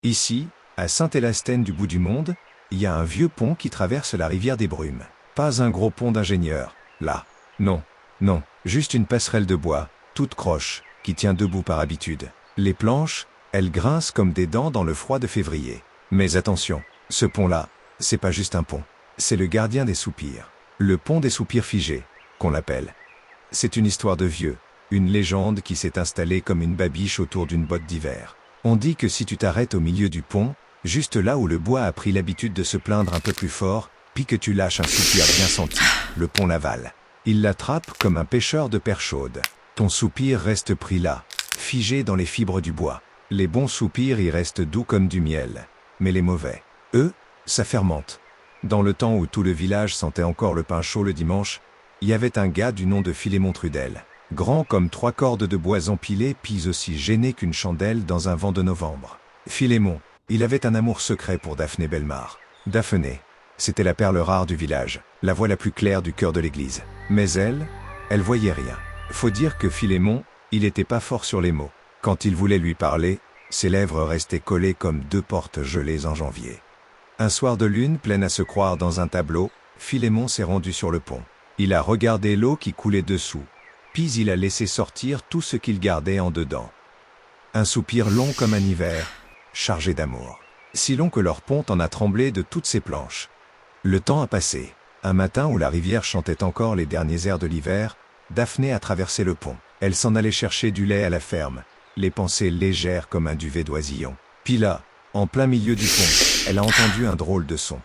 Ici, à Saint-Elastène du bout du monde, il y a un vieux pont qui traverse la rivière des Brumes. Pas un gros pont d'ingénieur, là. Non, non, juste une passerelle de bois, toute croche, qui tient debout par habitude. Les planches, elles grincent comme des dents dans le froid de février. Mais attention, ce pont-là, c'est pas juste un pont. C'est le gardien des soupirs. Le pont des soupirs figés, qu'on l'appelle. C'est une histoire de vieux, une légende qui s'est installée comme une babiche autour d'une botte d'hiver. On dit que si tu t'arrêtes au milieu du pont, juste là où le bois a pris l'habitude de se plaindre un peu plus fort, puis que tu lâches un soupir bien senti, le pont l'avale. Il l'attrape comme un pêcheur de perche chaude. Ton soupir reste pris là, figé dans les fibres du bois. Les bons soupirs y restent doux comme du miel. Mais les mauvais, eux, ça fermente. Dans le temps où tout le village sentait encore le pain chaud le dimanche, il y avait un gars du nom de Philémon Trudel. Grand comme 3 cordes de bois empilées, puis aussi gêné qu'une chandelle dans un vent de novembre. Philémon, il avait un amour secret pour Daphné Bellemare. Daphné, c'était la perle rare du village, la voix la plus claire du cœur de l'église. Mais elle voyait rien. Faut dire que Philémon, il était pas fort sur les mots. Quand il voulait lui parler, ses lèvres restaient collées comme 2 portes gelées en janvier. Un soir de lune pleine à se croire dans un tableau, Philémon s'est rendu sur le pont. Il a regardé l'eau qui coulait dessous, puis il a laissé sortir tout ce qu'il gardait en dedans. Un soupir long comme un hiver, chargé d'amour. Si long que leur pont en a tremblé de toutes ses planches. Le temps a passé. Un matin où la rivière chantait encore les derniers airs de l'hiver, Daphné a traversé le pont. Elle s'en allait chercher du lait à la ferme, les pensées légères comme un duvet d'oisillon. Puis là, en plein milieu du pont, elle a entendu un drôle de son.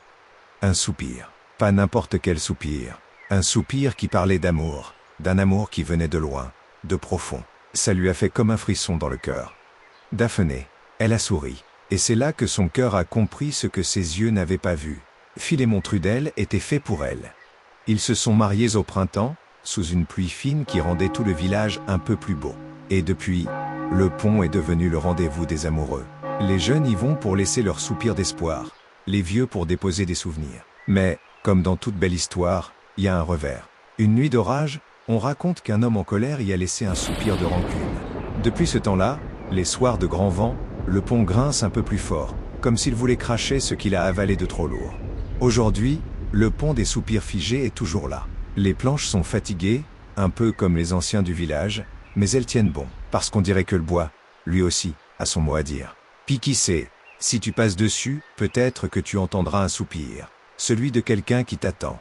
Un soupir. Pas n'importe quel soupir. Un soupir qui parlait d'amour, d'un amour qui venait de loin, de profond. Ça lui a fait comme un frisson dans le cœur. Daphné, elle a souri. Et c'est là que son cœur a compris ce que ses yeux n'avaient pas vu. Philémon Trudel était fait pour elle. Ils se sont mariés au printemps, sous une pluie fine qui rendait tout le village un peu plus beau. Et depuis, le pont est devenu le rendez-vous des amoureux. Les jeunes y vont pour laisser leur soupir d'espoir, les vieux pour déposer des souvenirs. Mais, comme dans toute belle histoire, il y a un revers. Une nuit d'orage, on raconte qu'un homme en colère y a laissé un soupir de rancune. Depuis ce temps-là, les soirs de grand vent, le pont grince un peu plus fort, comme s'il voulait cracher ce qu'il a avalé de trop lourd. Aujourd'hui, le pont des soupirs figés est toujours là. Les planches sont fatiguées, un peu comme les anciens du village, mais elles tiennent bon, parce qu'on dirait que le bois, lui aussi, a son mot à dire. Puis qui sait, si tu passes dessus, peut-être que tu entendras un soupir, celui de quelqu'un qui t'attend.